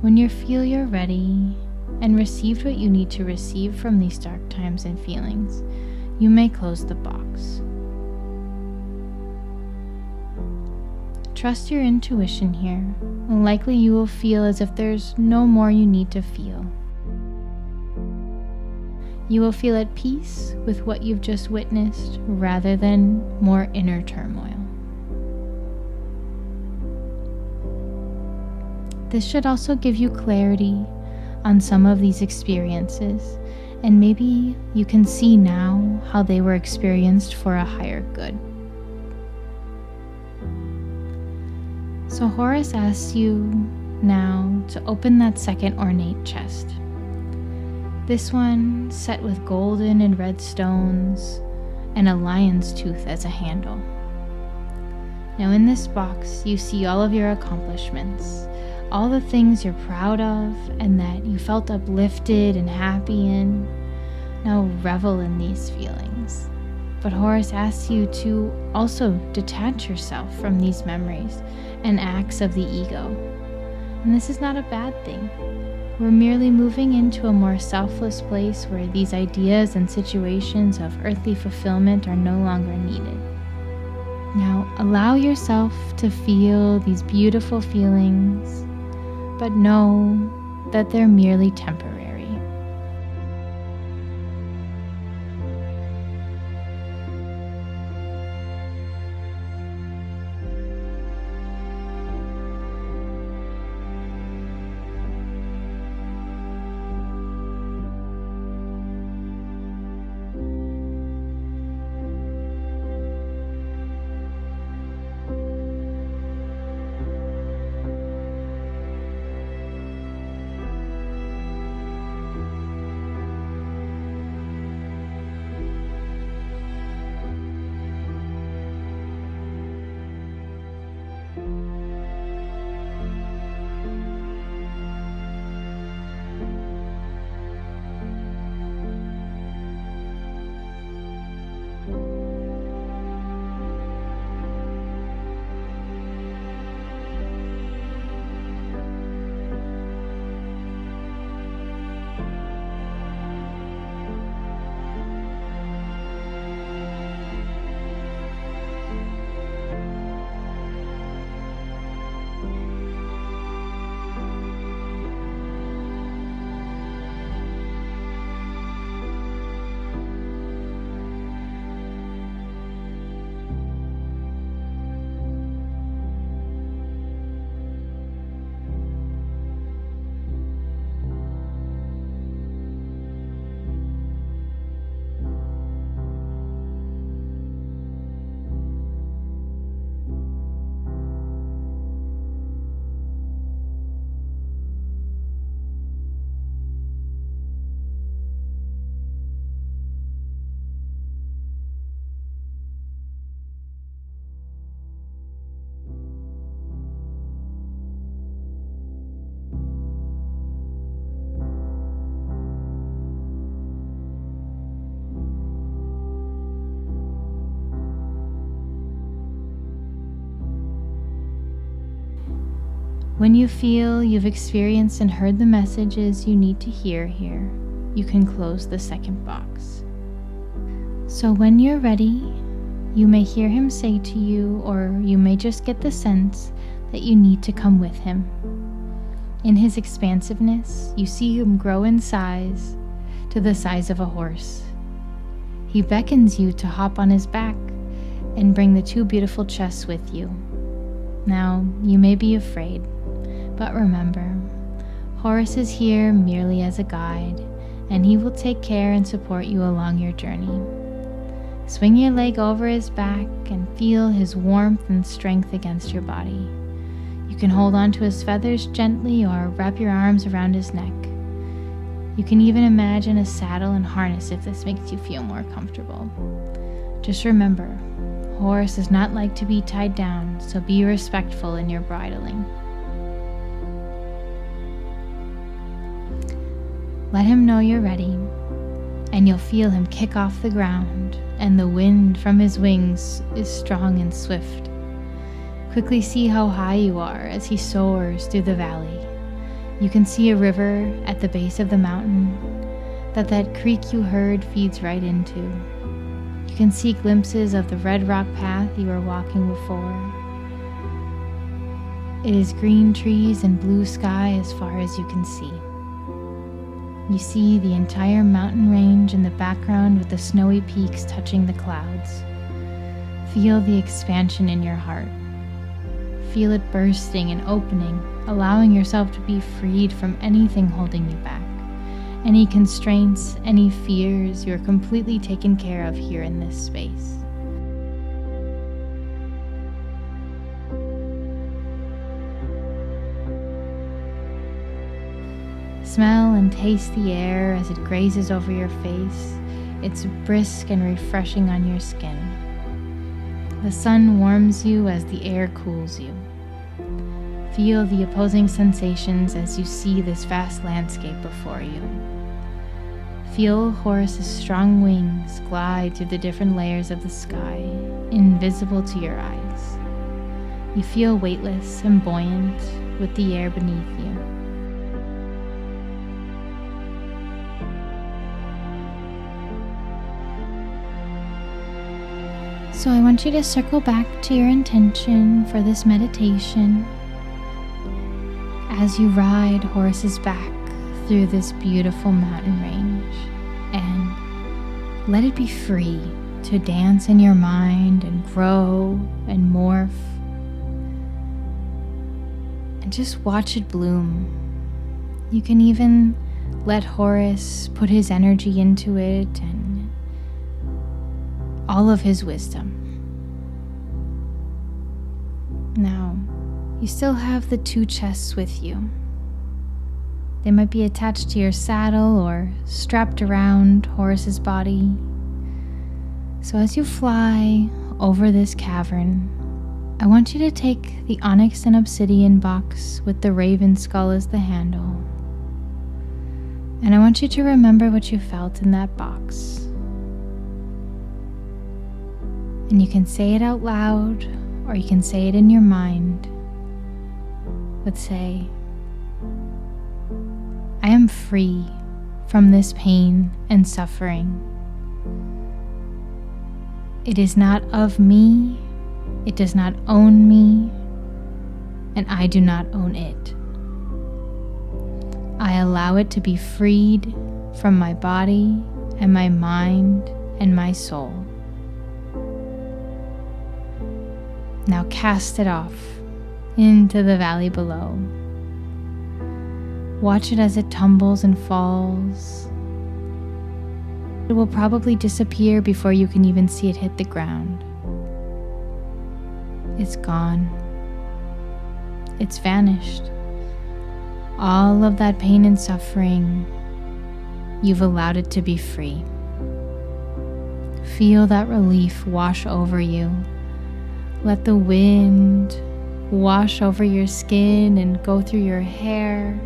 When you feel you're ready and received what you need to receive from these dark times and feelings, you may close the box. Trust your intuition here, and likely you will feel as if there's no more you need to feel. You will feel at peace with what you've just witnessed rather than more inner turmoil. This should also give you clarity on some of these experiences, and maybe you can see now how they were experienced for a higher good. So Horus asks you now to open that second ornate chest. This one set with golden and red stones and a lion's tooth as a handle. Now in this box you see all of your accomplishments, all the things you're proud of and that you felt uplifted and happy in. Now revel in these feelings. But Horus asks you to also detach yourself from these memories and acts of the ego. And this is not a bad thing. We're merely moving into a more selfless place where these ideas and situations of earthly fulfillment are no longer needed. Now allow yourself to feel these beautiful feelings, but know that they're merely temporary. When you feel you've experienced and heard the messages you need to hear here, you can close the second box. So when you're ready, you may hear him say to you, or you may just get the sense that you need to come with him. In his expansiveness, you see him grow in size to the size of a horse. He beckons you to hop on his back and bring the two beautiful chests with you. Now, you may be afraid, but remember, Horus is here merely as a guide, and he will take care and support you along your journey. Swing your leg over his back and feel his warmth and strength against your body. You can hold on to his feathers gently or wrap your arms around his neck. You can even imagine a saddle and harness if this makes you feel more comfortable. Just remember, Horus does not like to be tied down, so be respectful in your bridling. Let him know you're ready, and you'll feel him kick off the ground, and the wind from his wings is strong and swift. Quickly see how high you are as he soars through the valley. You can see a river at the base of the mountain that creek you heard feeds right into. You can see glimpses of the red rock path you were walking before. It is green trees and blue sky as far as you can see. You see the entire mountain range in the background with the snowy peaks touching the clouds. Feel the expansion in your heart. Feel it bursting and opening, allowing yourself to be freed from anything holding you back. Any constraints, any fears, you're completely taken care of here in this space. Smell and taste the air as it grazes over your face. It's brisk and refreshing on your skin. The sun warms you as the air cools you. Feel the opposing sensations as you see this vast landscape before you. Feel Horus's strong wings glide through the different layers of the sky, invisible to your eyes. You feel weightless and buoyant with the air beneath you. So I want you to circle back to your intention for this meditation as you ride Horus's back through this beautiful mountain range, and let it be free to dance in your mind and grow and morph, and just watch it bloom. You can even let Horus put his energy into it and all of his wisdom. Now, you still have the 2 chests with you. They might be attached to your saddle or strapped around Horus's body. So as you fly over this cavern, I want you to take the onyx and obsidian box with the raven skull as the handle. And I want you to remember what you felt in that box. And you can say it out loud, or you can say it in your mind. But say, I am free from this pain and suffering. It is not of me, it does not own me, and I do not own it. I allow it to be freed from my body and my mind and my soul. Now cast it off into the valley below. Watch it as it tumbles and falls. It will probably disappear before you can even see it hit the ground. It's gone. It's vanished. All of that pain and suffering, you've allowed it to be free. Feel that relief wash over you. Let the wind wash over your skin and go through your hair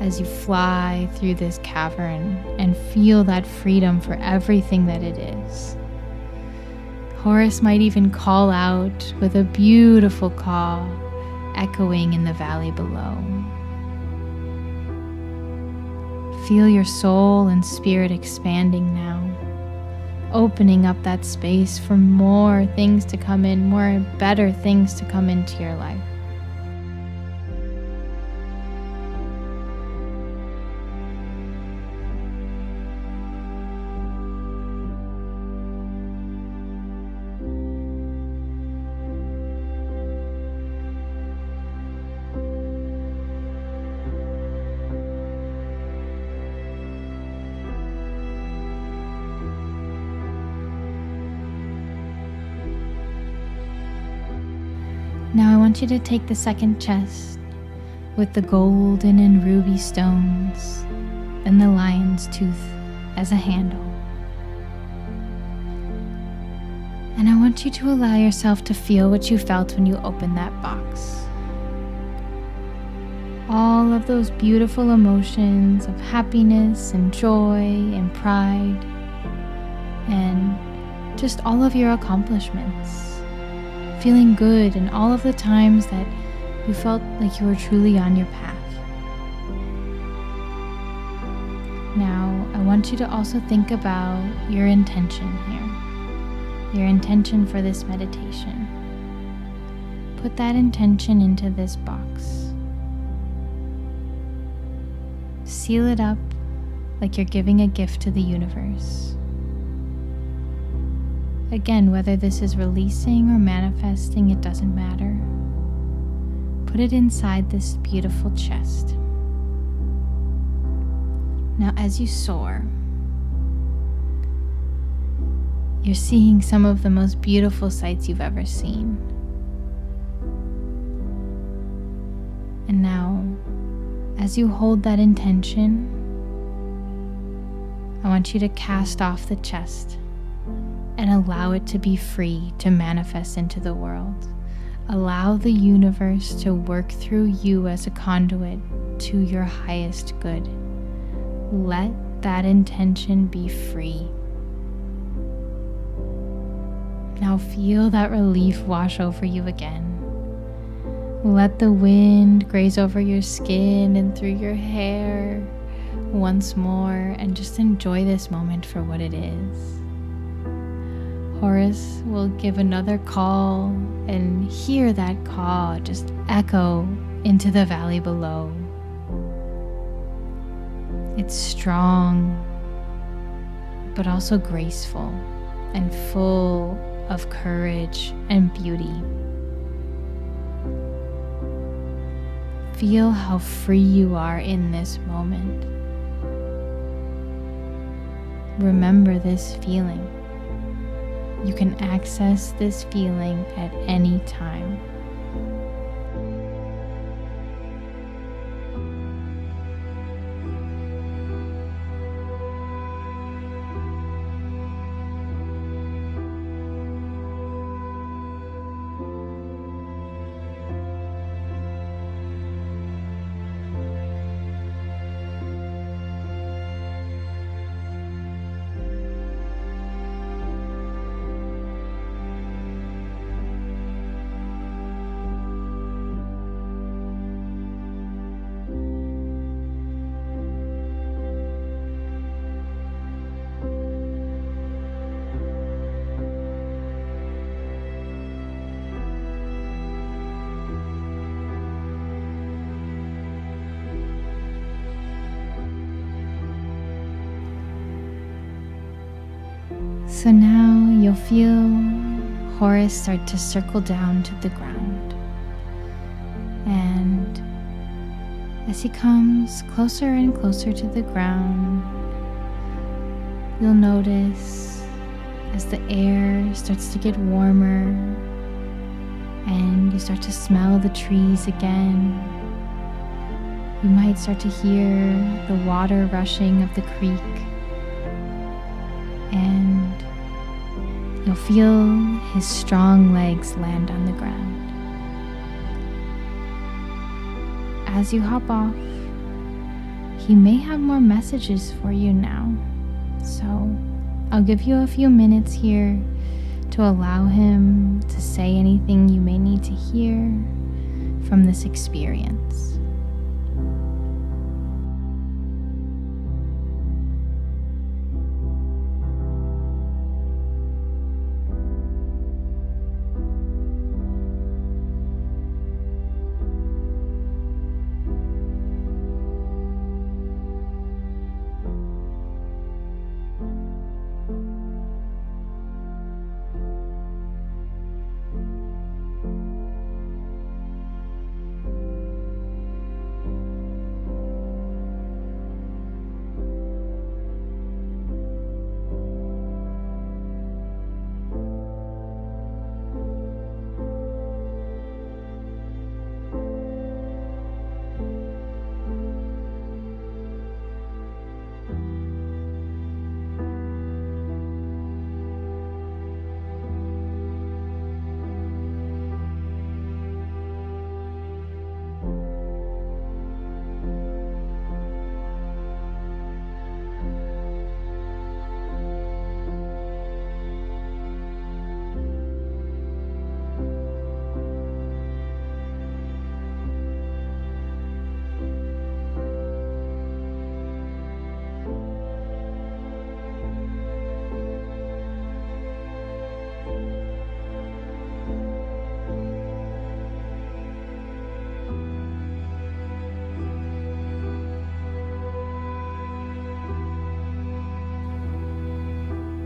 as you fly through this cavern and feel that freedom for everything that it is. Horus might even call out with a beautiful call echoing in the valley below. Feel your soul and spirit expanding now, opening up that space for more things to come in, more better things to come into your life. Now I want you to take the second chest with the golden and ruby stones and the lion's tooth as a handle. And I want you to allow yourself to feel what you felt when you opened that box. All of those beautiful emotions of happiness and joy and pride and just all of your accomplishments. Feeling good and all of the times that you felt like you were truly on your path. Now, I want you to also think about your intention here, your intention for this meditation. Put that intention into this box. Seal it up like you're giving a gift to the universe. Again, whether this is releasing or manifesting, it doesn't matter. Put it inside this beautiful chest. Now, as you soar, you're seeing some of the most beautiful sights you've ever seen. And now, as you hold that intention, I want you to cast off the chest and allow it to be free to manifest into the world. Allow the universe to work through you as a conduit to your highest good. Let that intention be free. Now feel that relief wash over you again. Let the wind graze over your skin and through your hair once more, and just enjoy this moment for what it is. Horus will give another call, and hear that call just echo into the valley below. It's strong, but also graceful and full of courage and beauty. Feel how free you are in this moment. Remember this feeling. You can access this feeling at any time. So now you'll feel Horus start to circle down to the ground. And as he comes closer and closer to the ground, you'll notice as the air starts to get warmer and you start to smell the trees again. You might start to hear the water rushing of the creek, and you'll feel his strong legs land on the ground. As you hop off, he may have more messages for you now. So I'll give you a few minutes here to allow him to say anything you may need to hear from this experience.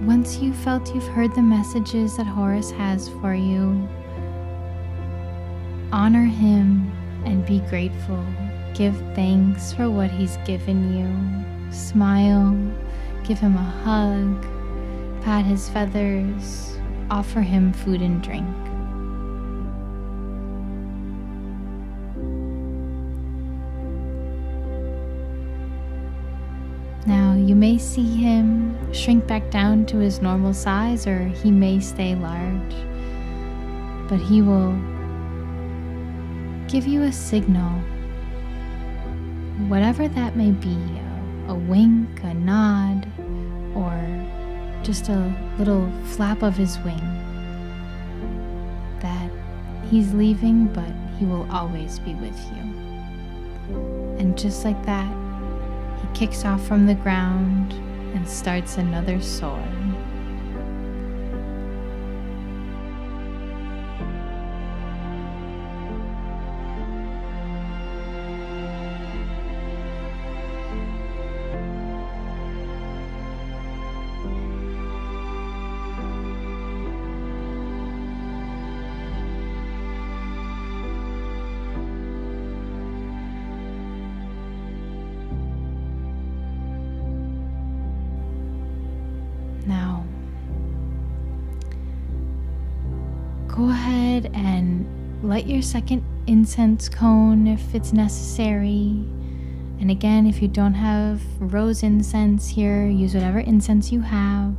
once you felt you've heard the messages that Horus has for you, honor him and be grateful. Give thanks for what he's given you. Smile, give him a hug, pat his feathers, offer him food and drink. Now, you may see him shrink back down to his normal size, or he may stay large, but he will give you a signal, whatever that may be, a wink, a nod, or just a little flap of his wing, that he's leaving, but he will always be with you. And just like that, he kicks off from the ground and starts another soar. Now, go ahead and light your second incense cone if it's necessary. And again, if you don't have rose incense here, use whatever incense you have.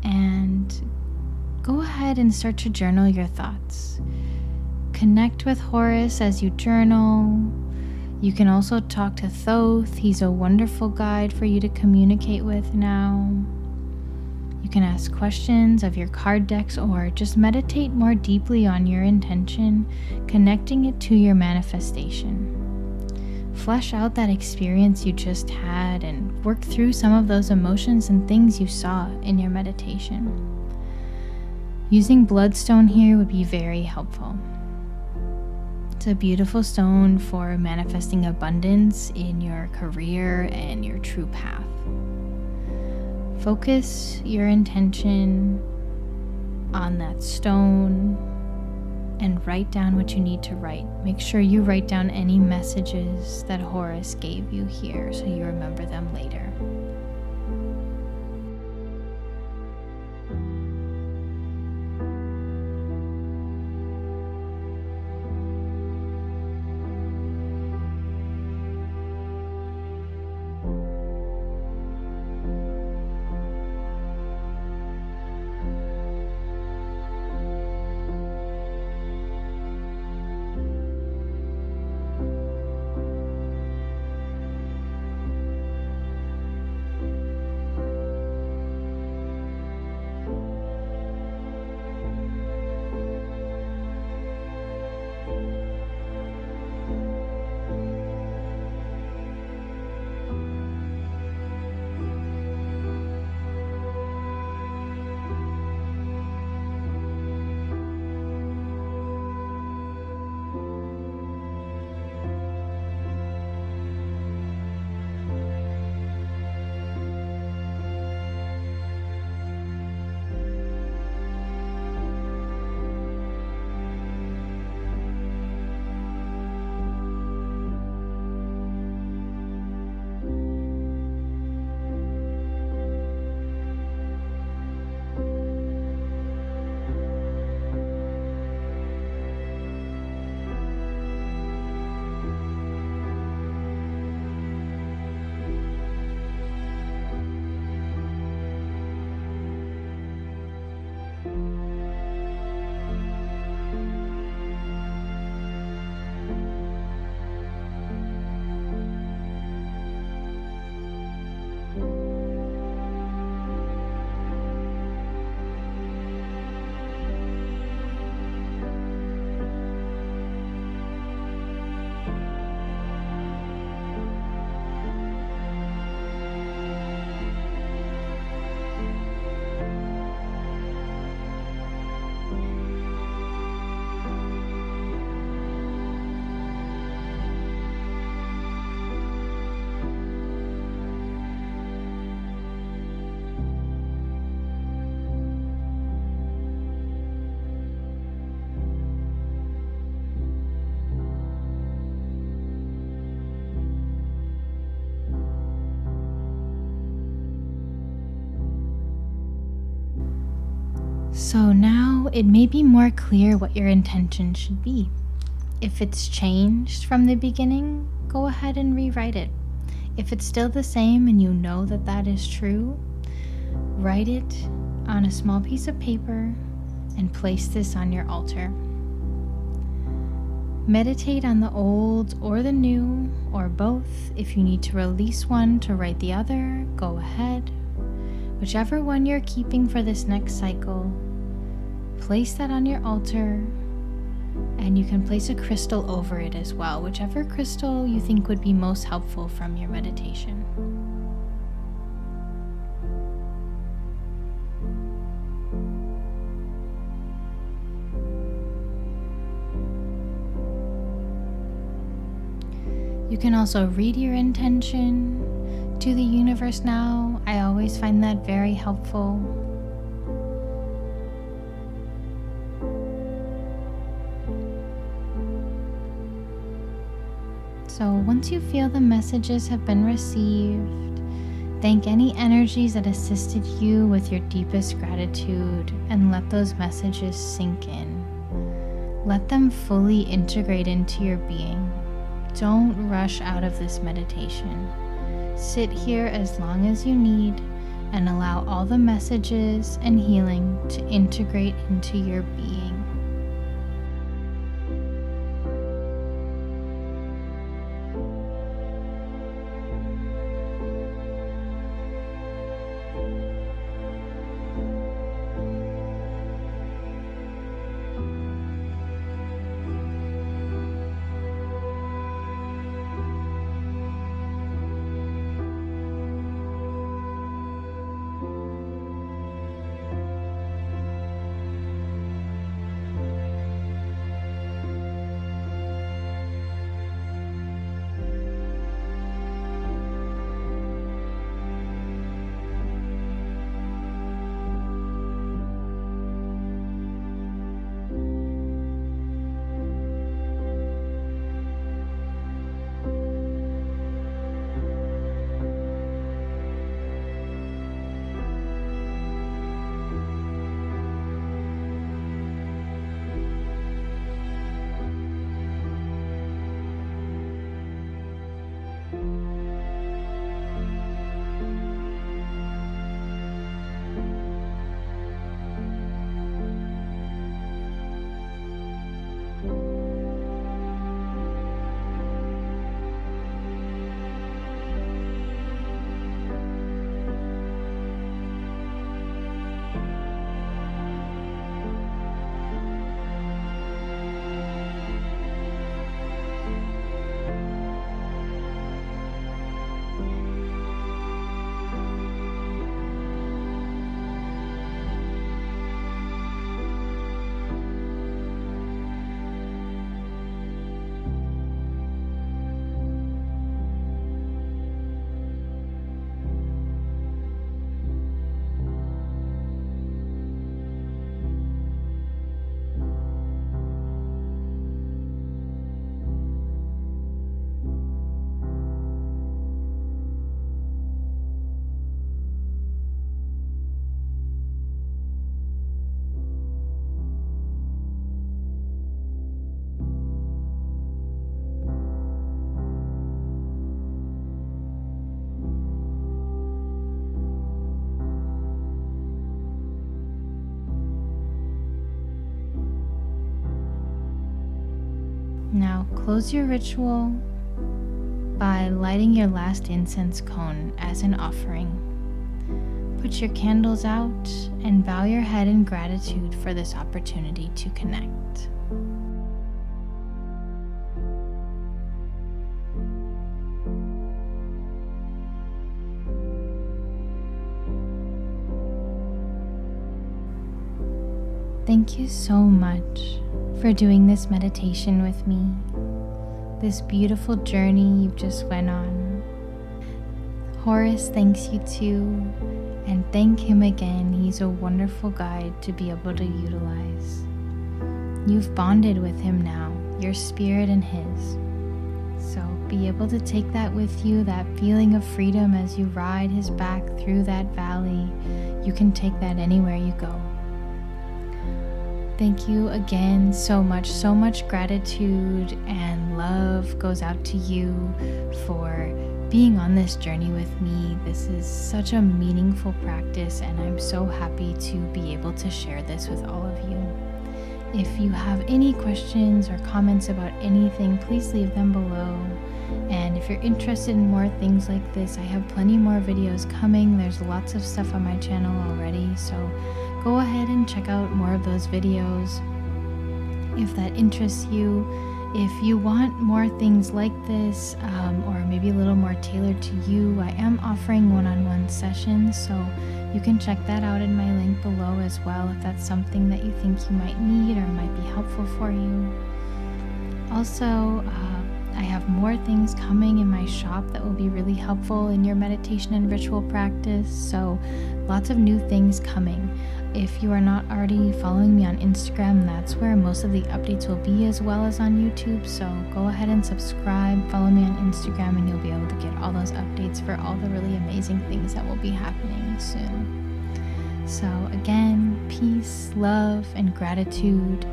And go ahead and start to journal your thoughts. Connect with Horus as you journal. You can also talk to Thoth. He's a wonderful guide for you to communicate with now. You can ask questions of your card decks or just meditate more deeply on your intention, connecting it to your manifestation. Flesh out that experience you just had and work through some of those emotions and things you saw in your meditation. Using Bloodstone here would be very helpful. It's a beautiful stone for manifesting abundance in your career and your true path. Focus your intention on that stone and write down what you need to write. Make sure you write down any messages that Horus gave you here so you remember them later. So now it may be more clear what your intention should be. If it's changed from the beginning, go ahead and rewrite it. If it's still the same and you know that that is true, write it on a small piece of paper and place this on your altar. Meditate on the old or the new, or both. If you need to release one to write the other, go ahead. Whichever one you're keeping for this next cycle, place that on your altar, and you can place a crystal over it as well, whichever crystal you think would be most helpful from your meditation. You can also read your intention to the universe now. I always find that very helpful. So once you feel the messages have been received, thank any energies that assisted you with your deepest gratitude and let those messages sink in. Let them fully integrate into your being. Don't rush out of this meditation. Sit here as long as you need and allow all the messages and healing to integrate into your being. Now close your ritual by lighting your last incense cone as an offering. Put your candles out and bow your head in gratitude for this opportunity to connect. Thank you so much for doing this meditation with me, this beautiful journey you just went on. Horus thanks you too, and thank him again. He's a wonderful guide to be able to utilize. You've bonded with him now, your spirit and his. So be able to take that with you, that feeling of freedom as you ride his back through that valley. You can take that anywhere you go. Thank you again so much. So much gratitude and love goes out to you for being on this journey with me. This is such a meaningful practice, and I'm so happy to be able to share this with all of you. If you have any questions or comments about anything, please leave them below. And if you're interested in more things like this, I have plenty more videos coming. There's lots of stuff on my channel already, so go ahead and check out more of those videos if that interests you. If you want more things like this, or maybe a little more tailored to you, I am offering one-on-one sessions, so you can check that out in my link below as well if that's something that you think you might need or might be helpful for you. Also, I have more things coming in my shop that will be really helpful in your meditation and ritual practice, so lots of new things coming. If you are not already following me on Instagram, that's where most of the updates will be, as well as on YouTube, so go ahead and subscribe, follow me on Instagram, and you'll be able to get all those updates for all the really amazing things that will be happening soon. So again, peace, love, and gratitude.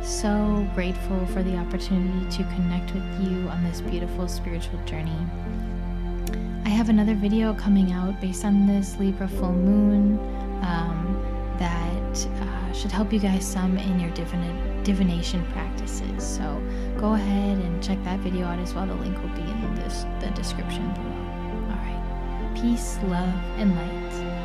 So grateful for the opportunity to connect with you on this beautiful spiritual journey. I have another video coming out based on this Libra full moon that should help you guys some in your divination practices. So go ahead and check that video out as well. The link will be in the description below. All right. Peace, love, and light.